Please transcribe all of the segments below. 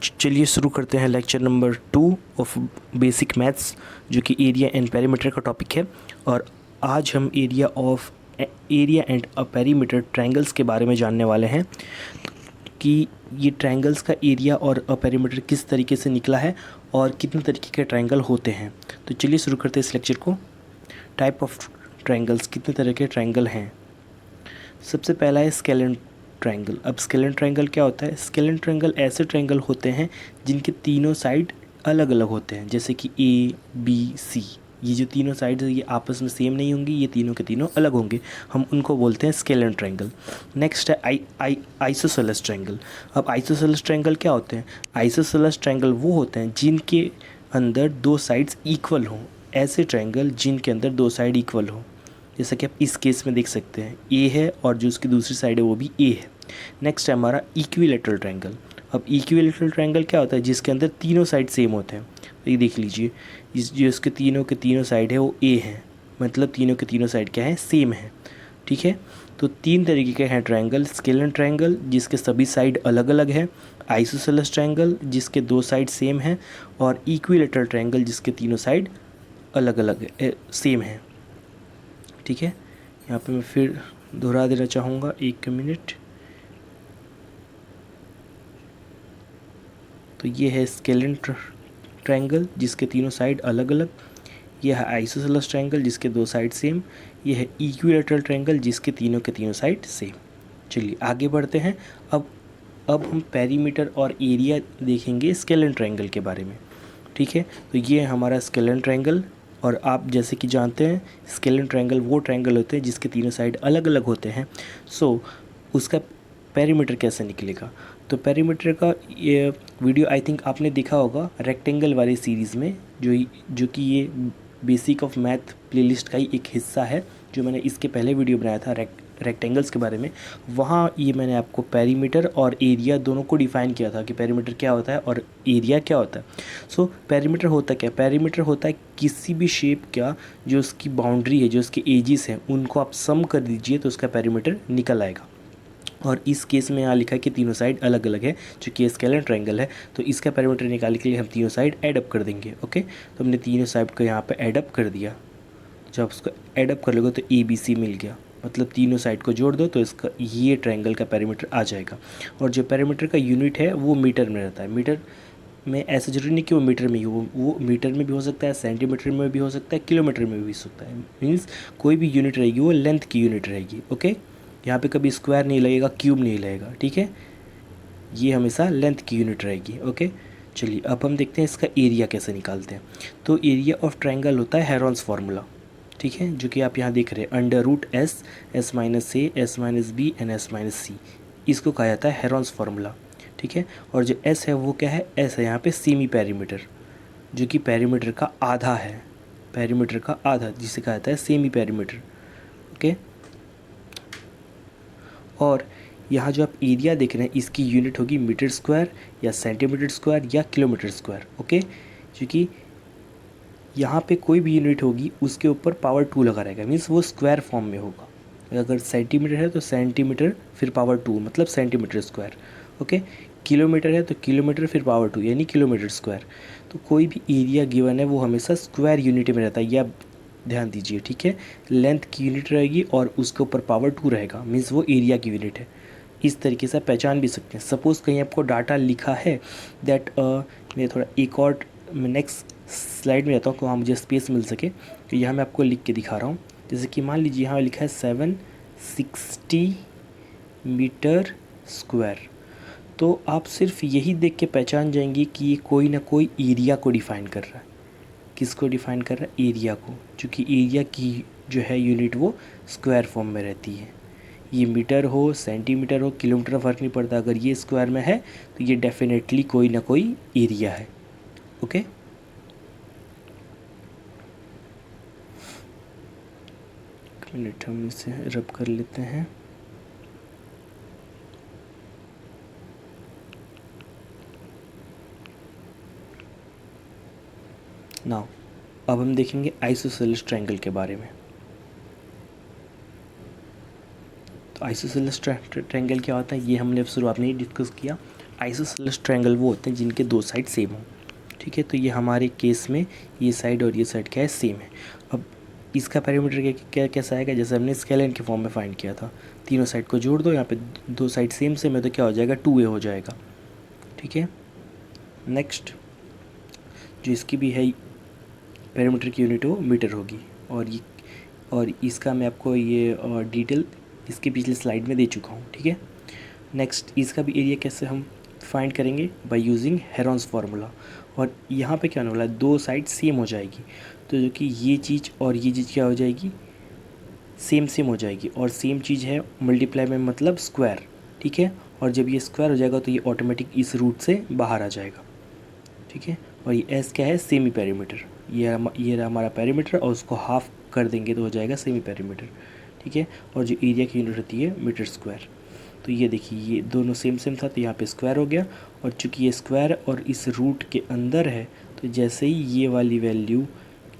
चलिए शुरू करते हैं lecture number 2 of basic maths, जो कि एरिया एंड पेरीमीटर का टॉपिक है। और आज हम area and a perimeter triangles के बारे में जानने वाले हैं कि ये ट्रायंगल्स का एरिया और अ पेरीमीटर किस तरीके से निकला है और कितने तरीके के ट्रायंगल होते हैं। तो चलिए शुरू करते हैं इस लेक्चर को। टाइप ऑफ ट्रायंगल्स, कितने तरह के ट्रायंगल हैं। सबसे पहला है स्केलेन ट्रायंगल। अब स्केलेन ट्रायंगल क्या होता है? स्केलेन ट्रायंगल ऐसे ट्रायंगल होते हैं जिनके तीनों साइड अलग अलग होते हैं, जैसे कि ए बी सी। ये जो तीनों साइड ये आपस में सेम नहीं होंगी, ये तीनों के तीनों अलग होंगे, हम उनको बोलते हैं स्केलेन ट्रायंगल। नेक्स्ट है आइसोसेलेस ट्रायंगल। अब आइसोसेलेस ट्रायंगल क्या होते हैं? आइसोसेलेस ट्रायंगल वो होते हैं जिनके अंदर दो साइड्स इक्वल हों। ऐसे ट्रायंगल जिनके अंदर दो साइड इक्वल हों, जैसा कि आप इस केस में देख सकते हैं, ए है और जो उसकी दूसरी साइड है वो भी ए है। नेक्स्ट है हमारा इक्विलेटरल ट्रायंगल। अब इक्विलेटरल ट्रायंगल क्या होता है? जिसके अंदर तीनों साइड सेम होते हैं। तो ये देख लीजिए, इस जो इसके तीनों के तीनों साइड है वो ए है, मतलब तीनों के तीनों साइड क्या है? सेम है। ठीक है, तो तीन तरीके के हैं ट्रायंगल। स्केलेन ट्रायंगल जिसके सभी साइड अलग अलग है, आइसोसेलेस ट्रायंगल जिसके दो साइड सेम है, और इक्विलेटरल ट्रायंगल जिसके तीनों साइड अलग अलग सेम है। ठीक है, यहाँ पे मैं फिर दोहरा देना चाहूँगा, एक मिनट। तो ये है स्केलेन ट्रायंगल जिसके तीनों साइड अलग अलग। ये है आइसोसेलेस ट्रायंगल जिसके दो साइड सेम। ये है इक्विलेटरल ट्रायंगल जिसके तीनों के तीनों साइड सेम। चलिए आगे बढ़ते हैं। अब हम पेरीमीटर और एरिया देखेंगे स्केलेन ट्रायंगल के बारे में। ठीक है, तो ये हमारा स्केलेन ट्रायंगल। और आप जैसे कि जानते हैं, स्केलेन ट्रायंगल वो ट्रायंगल होते हैं जिसके तीनों साइड अलग अलग होते हैं। सो उसका पेरीमीटर कैसे निकलेगा? तो पेरीमीटर का ये वीडियो आई थिंक आपने देखा होगा रेक्टेंगल वाली सीरीज़ में, जो कि ये बेसिक ऑफ मैथ प्लेलिस्ट का ही एक हिस्सा है, जो मैंने इसके पहले वीडियो बनाया था रेक्टेंगल्स के बारे में। वहाँ ये मैंने आपको पेरीमीटर और एरिया दोनों को डिफ़ाइन किया था कि पेरीमीटर क्या होता है और एरिया क्या होता है। सो पेरीमीटर होता क्या? पेरीमीटर होता है किसी भी शेप का जो उसकी बाउंड्री है, जो उसके एजिस हैं, उनको आप सम कर दीजिए तो उसका पेरीमीटर निकल आएगा। और इस केस में यहाँ लिखा है कि तीनों साइड अलग अलग है, चूँकि ये स्केलेन ट्रायंगल है, तो इसका पैरामीटर निकालने के लिए हम तीनों साइड ऐड अप कर देंगे। ओके, तो हमने तीनों साइड को यहाँ पे ऐड अप कर दिया। जब उसको ऐड अप कर लोगे तो ए बी सी मिल गया, मतलब तीनों साइड को जोड़ दो तो इसका ये ट्रायंगल का पैरामीटर आ जाएगा। और जो पैरामीटर का यूनिट है वो मीटर में रहता है। मीटर में ऐसा जरूरी नहीं कि वो मीटर में ही हो, वो मीटर में भी हो सकता है, सेंटीमीटर में भी हो सकता है, किलोमीटर में भी हो सकता है। मीन्स कोई भी यूनिट रहेगी वो लेंथ की यूनिट रहेगी। ओके, यहाँ पे कभी स्क्वायर नहीं लगेगा, क्यूब नहीं लगेगा। ठीक है, ये हमेशा लेंथ की यूनिट रहेगी। ओके, चलिए अब हम देखते हैं इसका एरिया कैसे निकालते हैं। तो एरिया ऑफ ट्रायंगल होता है हेरॉन्स फार्मूला। ठीक है, जो कि आप यहाँ देख रहे हैं, under root S, S minus A, S minus B and S minus C. इसको कहा जाता है हेरॉन्स फार्मूला। ठीक है, और जो एस है वो क्या है? एस है यहाँ पे सेमी पेरीमीटर, जो कि पेरीमीटर का आधा है। पेरीमीटर का आधा जिसे कहा जाता है सेमी पेरीमीटर। ओके, और यहाँ जो आप एरिया देख रहे हैं इसकी यूनिट होगी मीटर स्क्वायर या सेंटीमीटर स्क्वायर या किलोमीटर स्क्वायर। ओके, क्योंकि यहाँ पे कोई भी यूनिट होगी उसके ऊपर पावर 2 लगा रहेगा, मीन्स वो स्क्वायर फॉर्म में होगा। अगर सेंटीमीटर है तो सेंटीमीटर फिर पावर 2 मतलब सेंटीमीटर स्क्वायर। ओके, किलोमीटर है तो किलोमीटर फिर पावर 2 यानी किलोमीटर स्क्वायर। तो कोई भी एरिया गिवन है वो हमेशा स्क्वायर यूनिट में रहता है, यह ध्यान दीजिए। ठीक है, लेंथ की यूनिट रहेगी और उसके ऊपर पावर 2 रहेगा, मीन्स वो एरिया की यूनिट है। इस तरीके से आप पहचान भी सकते हैं। सपोज़ कहीं आपको डाटा लिखा है दैट मैं थोड़ा एक और नेक्स्ट स्लाइड में रहता हूँ, वहाँ मुझे स्पेस मिल सके, तो यहाँ मैं आपको लिख के दिखा रहा हूँ। जैसे कि मान लीजिए यहाँ लिखा है 760 मीटर स्क्वायर। तो आप सिर्फ यही देख के पहचान जाएंगे कि ये कोई ना कोई एरिया को डिफ़ाइन कर रहा है। किसको डिफ़ाइन कर रहा है? एरिया को, क्योंकि एरिया की जो है यूनिट वो स्क्वायर फॉर्म में रहती है। ये मीटर हो, सेंटीमीटर हो, किलोमीटर, फ़र्क नहीं पड़ता, अगर ये स्क्वायर में है तो ये डेफिनेटली कोई ना कोई एरिया है। ओके, एक मिनट हम इसे रब कर लेते हैं। नाउ अब हम देखेंगे आइसोसेलेस ट्रायंगल के बारे में। तो आइसोसेलेस ट्रायंगल क्या होता है ये हमने शुरुआत में ही डिस्कस किया। आइसोसेलेस ट्रायंगल वो होते हैं जिनके दो साइड सेम हो, ठीक है। तो ये हमारे केस में ये साइड और ये साइड क्या है, सेम है। अब इसका पैरामीटर क्या कैसा आएगा, जैसे हमने स्केलेन के फॉर्म में फाइंड किया था, तीनों साइड को जोड़ दो, यहाँ पे दो साइड सेम सेम है तो क्या हो जाएगा, 2a हो जाएगा, ठीक है। नेक्स्ट जो इसकी भी है पैरामीटर की यूनिट वो मीटर होगी, और इसका मैं आपको ये डिटेल इसके पिछले स्लाइड में दे चुका हूँ, ठीक है। नेक्स्ट इसका भी एरिया कैसे हम फाइंड करेंगे, बाय यूजिंग हेरॉन्स फार्मूला। और यहाँ पे क्या होने वाला है, दो साइड सेम हो जाएगी, तो जो कि ये चीज़ और ये चीज़ क्या हो जाएगी, सेम सेम हो जाएगी, और सेम चीज़ है मल्टीप्लाई में मतलब स्क्वायर, ठीक है। और जब ये स्क्वायर हो जाएगा तो ये ऑटोमेटिक इस रूट से बाहर आ जाएगा, ठीक है। और ये एस क्या है, सेमी पेरीमीटर, ये रहा हमारा पेरीमीटर, और उसको हाफ कर देंगे तो हो जाएगा सेमी पेरीमीटर, ठीक है। और जो एरिया की यूनिट होती है मीटर स्क्वायर। तो ये देखिए ये दोनों सेम सेम था तो यहाँ पे स्क्वायर हो गया, और चूँकि ये स्क्वायर और इस रूट के अंदर है तो जैसे ही ये वाली वैल्यू,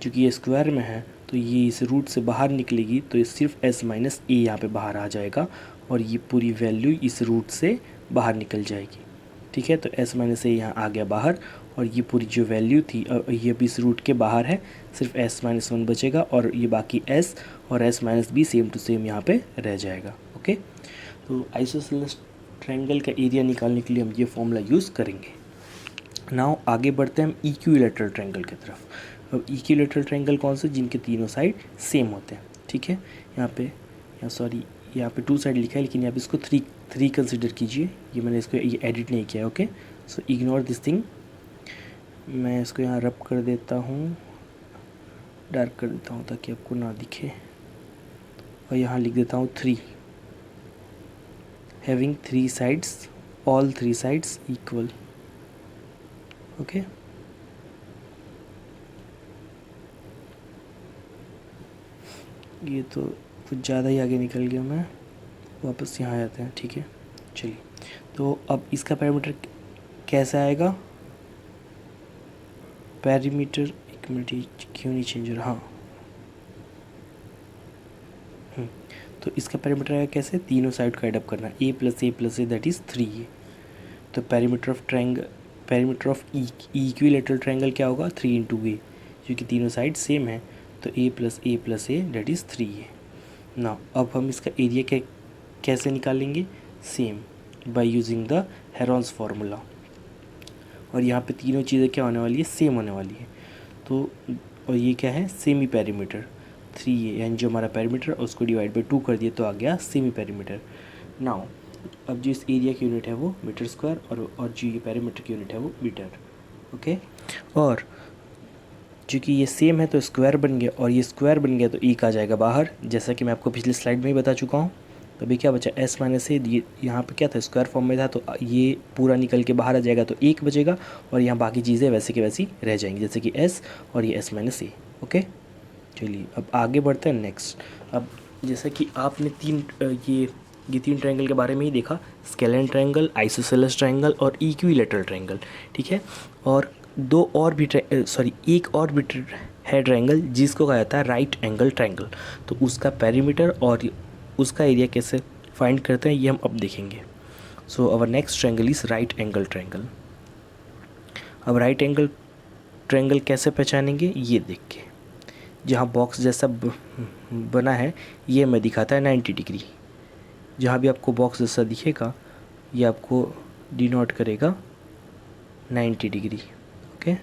चूँकि ये स्क्वायर में है तो ये इस रूट से बाहर निकलेगी, तो ये सिर्फ एस माइनस ए यहाँ पर बाहर आ जाएगा, और ये पूरी वैल्यू इस रूट से बाहर निकल जाएगी, ठीक है। तो एस माइनस ए यहाँ आ गया बाहर, और ये पूरी जो वैल्यू थी ये भी इस रूट के बाहर है, सिर्फ एस माइनस वन बचेगा, और ये बाकी एस और S minus B same to same यहाँ पे रह जाएगा, ओके। तो आइसोसेलेस ट्रायंगल का एरिया निकालने के लिए हम ये फॉर्मूला यूज़ करेंगे। नाउ आगे बढ़ते हैं हम इक्विलैटरल ट्रायंगल की तरफ। अब इक्विलैटरल ट्रायंगल कौन से, जिनके तीनों साइड सेम होते हैं, ठीक है। यहाँ पे टू साइड लिखा है, लेकिन यहाँ पे इसको थ्री कंसिडर कीजिए, ये मैंने इसको ये एडिट नहीं किया, okay. So ignore this thing, मैं इसको यहाँ रब कर देता हूँ, डार्क कर देता हूँ ताकि आपको ना दिखे, और यहाँ लिख देता हूँ 3, having 3 sides, all 3 sides equal, okay. ये तो कुछ ज़्यादा ही आगे निकल गया, मैं वापस यहाँ आते हैं, ठीक है। चलिए, तो अब इसका पैरामीटर कैसा आएगा, पैरामीटर, एक मिनट क्यों नहीं चेंज हो रहा, हाँ। तो इसका पैरामीटर आएगा कैसे, तीनों साइड को एडअप करना, a plus A that is 3a। तो पैरामीटर ऑफ इक्विलैटरल ट्रायंगल क्या होगा, 3 इंटू ए, क्योंकि तीनों साइड सेम है, तो a plus A that is 3a। ना अब हम इसका एरिया कैसे निकालेंगे, same by using the Heron's formula. और यहाँ पे तीनों चीज़ें क्या होने वाली है, सेम होने वाली है। तो और ये क्या है, सेमी पेरीमीटर, 3a, यानी जो हमारा पेरीमीटर उसको डिवाइड बाई 2 कर दिया तो आ गया सेमी पेरीमीटर। नाउ अब जो इस एरिया की यूनिट है वो मीटर स्क्वायर, और जो ये पेरीमीटर की यूनिट है वो मीटर, ओके। और चूँकि ये सेम है तो स्क्वायर बन गया, और ये स्क्वायर बन गया तो एक आ जाएगा बाहर, जैसा कि मैं आपको पिछले स्लाइड में ही बता चुका हूँ। तो अभी क्या बचा, एस माइनस ए, ये यहाँ पे क्या था, स्क्वायर फॉर्म में था, तो ये पूरा निकल के बाहर आ जाएगा तो एक बचेगा, और यहाँ बाकी चीज़ें वैसे की वैसी रह जाएंगी, जैसे कि एस और ये एस माइनस ए, ओके। चलिए अब आगे बढ़ते हैं नेक्स्ट। अब जैसा कि आपने ये तीन ट्रायंगल के बारे में ही देखा, स्केलेन ट्रायंगल, आइसोसेलेस ट्रायंगल और इक्विलैटरल ट्रायंगल, ठीक है। और एक और भी है ट्रायंगल जिसको कहा जाता है राइट एंगल ट्रायंगल। तो उसका पैरीमीटर और उसका एरिया कैसे फाइंड करते हैं ये हम अब देखेंगे। So our next triangle is right angle triangle. अब राइट एंगल ट्रायंगल कैसे पहचानेंगे, ये देख के, जहाँ बॉक्स जैसा बना है ये हमें दिखाता है 90 डिग्री। जहाँ भी आपको बॉक्स जैसा दिखेगा ये आपको डिनोट करेगा 90 डिग्री, ओके।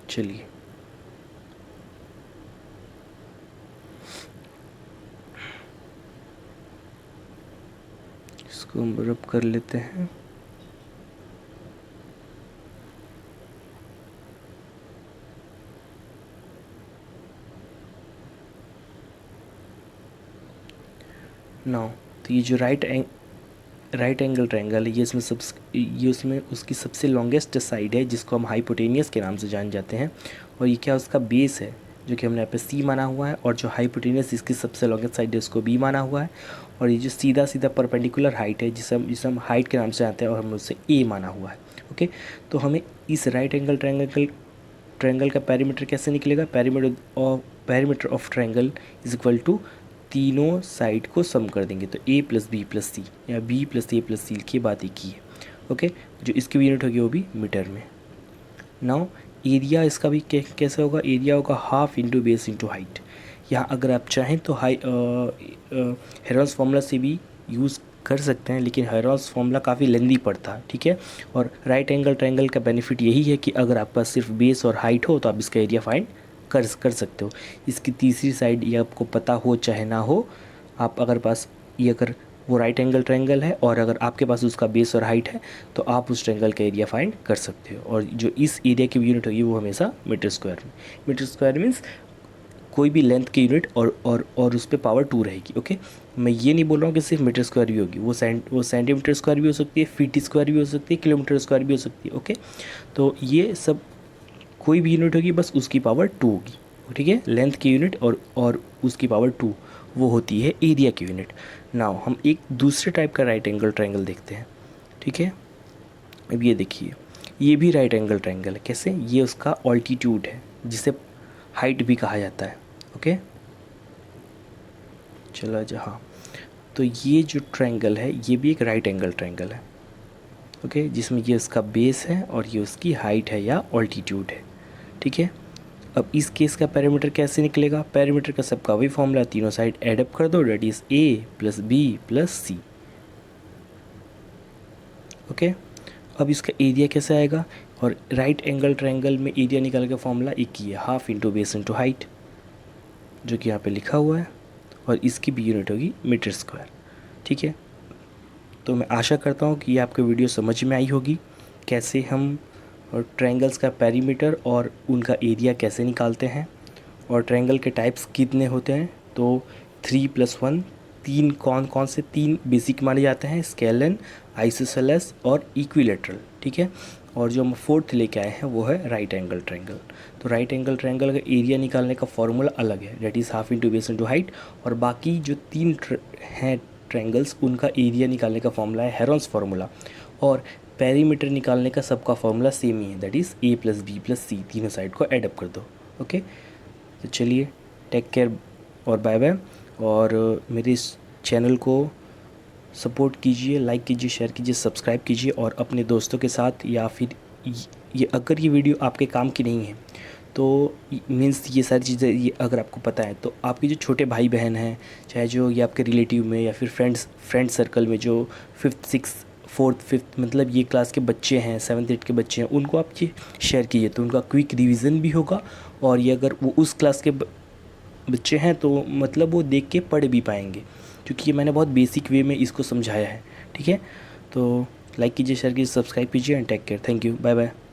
चलिए इसको हम रब कर लेते हैं। नाउ तो ये जो राइट एंगल ट्रायंगल है ये उसमें उसकी सबसे लॉन्गेस्ट साइड है जिसको हम हाइपोटेनियस के नाम से जान जाते हैं। और ये क्या उसका बेस है जो कि हमने यहाँ पे सी माना हुआ है, और जो हाइपोटेनियस इसकी सबसे लॉन्गेस्ट साइड है उसको बी माना हुआ है। और ये जो सीधा सीधा परपेंडिकुलर हाइट है जिसे हम हाइट के नाम से जानते हैं, और हमने उससे ए माना हुआ है, ओके। तो हमें इस राइट एंगल ट्रायंगल का पैरीमीटर कैसे निकलेगा, perimeter of triangle is equal to तीनों साइड को सम कर देंगे, तो a plus B plus C या b plus A plus C की बात एक ही है। ओके, जो इसकी भी यूनिट होगी वो भी मीटर में। नाउ एरिया इसका भी कैसे होगा, एरिया होगा half into base into height. यहाँ अगर आप चाहें तो हेरोल्ड्स फार्मूला से भी यूज़ कर सकते हैं, लेकिन हेरोल्ड्स फार्मूला काफ़ी लेंदी पड़ता है, ठीक है। और राइट एंगल ट्रायंगल का बेनिफिट यही है कि अगर आपके पास सिर्फ बेस और हाइट हो तो आप इसका एरिया फाइंड कर सकते हो। इसकी तीसरी साइड ये आपको पता हो चाहे ना हो, आप अगर पास ये अगर वो राइट एंगल ट्रायंगल है और अगर आपके पास उसका बेस और हाइट है तो आप उस ट्रायंगल का एरिया फाइंड कर सकते हो। और जो इस एरिया की यूनिट होगी वो हमेशा मीटर स्क्वायर में। मीटर स्क्वायर मीन्स कोई भी लेंथ की यूनिट और उस पर पावर 2 रहेगी। ओके, मैं ये नहीं बोल रहा हूँ कि सिर्फ मीटर स्क्वायर भी होगी, वो सेंटीमीटर स्क्वायर भी हो सकती है, फीट स्क्वायर भी हो सकती है, किलोमीटर स्क्वायर भी हो सकती है। ओके, तो ये सब कोई भी यूनिट होगी बस उसकी पावर 2 होगी, ठीक है। लेंथ की यूनिट और उसकी पावर 2 वो होती है एरिया की यूनिट। नाउ हम एक दूसरे टाइप का राइट एंगल ट्रायंगल देखते हैं, ठीक है। अब ये देखिए, ये भी राइट एंगल ट्रायंगल है। कैसे, ये उसका ऑल्टीट्यूड है जिसे हाइट भी कहा जाता है। ओके, चलो जहाँ, तो ये जो ट्रायंगल है ये भी एक राइट एंगल ट्रायंगल है। ओके, जिसमें ये उसका बेस है और ये उसकी हाइट है या ऑल्टीट्यूड है, ठीक है। अब इस केस का पैरामीटर कैसे निकलेगा, पैरामीटर का सबका वही फॉर्मूला, तीनों साइड एड अप कर दो, that is a plus B plus C. Okay, अब इसका एरिया कैसे आएगा, और राइट एंगल ट्रायंगल में एरिया निकालने का फॉर्मूला एक ही है, half into base into height, जो कि यहाँ पे लिखा हुआ है, और इसकी भी यूनिट होगी मीटर स्क्वायर, ठीक है। तो मैं आशा करता हूँ कि ये आपको वीडियो समझ में आई होगी, कैसे हम और ट्रायंगल्स का पेरीमीटर और उनका एरिया कैसे निकालते हैं, और ट्रायंगल के टाइप्स कितने होते हैं। तो 3+1 तीन कौन से तीन बेसिक माने जाते हैं, स्केलन, आइसोसेलेस और इक्विलेटरल, ठीक है। और जो हम फोर्थ लेके आए हैं वो है राइट एंगल ट्रायंगल। तो राइट एंगल ट्रायंगल का एरिया निकालने का फॉर्मूला अलग है, that is half into base into height. और बाकी जो तीन हैं ट्रायंगल्स उनका एरिया निकालने का फॉर्मूला है हेरोल्ड्स फार्मूला, और पेरीमीटर निकालने का सबका फॉर्मूला सेम ही है, that is a plus B plus C, तीनों साइड को ऐड अप कर दो। ओके, तो चलिए, टेक केयर और बाय बाय। और मेरे इस चैनल को सपोर्ट कीजिए, लाइक कीजिए, शेयर कीजिए, सब्सक्राइब कीजिए, और अपने दोस्तों के साथ, या फिर ये अगर ये वीडियो आपके काम की नहीं है तो मीन्स ये सारी चीज़ें ये अगर आपको पता है तो आपके जो छोटे भाई बहन हैं, चाहे जो ये आपके रिलेटिव में या फिर फ्रेंड सर्कल में जो 5th 6th 4th 5th मतलब ये क्लास के बच्चे हैं, 7th 8th के बच्चे हैं, उनको आप ये शेयर कीजिए, तो उनका क्विक रिवीजन भी होगा। और ये अगर वो उस क्लास के बच्चे हैं तो मतलब वो देख के पढ़ भी पाएंगे, क्योंकि ये मैंने बहुत बेसिक वे में इसको समझाया है, ठीक है। तो लाइक कीजिए, शेयर कीजिए, सब्सक्राइब कीजिए and take care. Thank you, bye bye.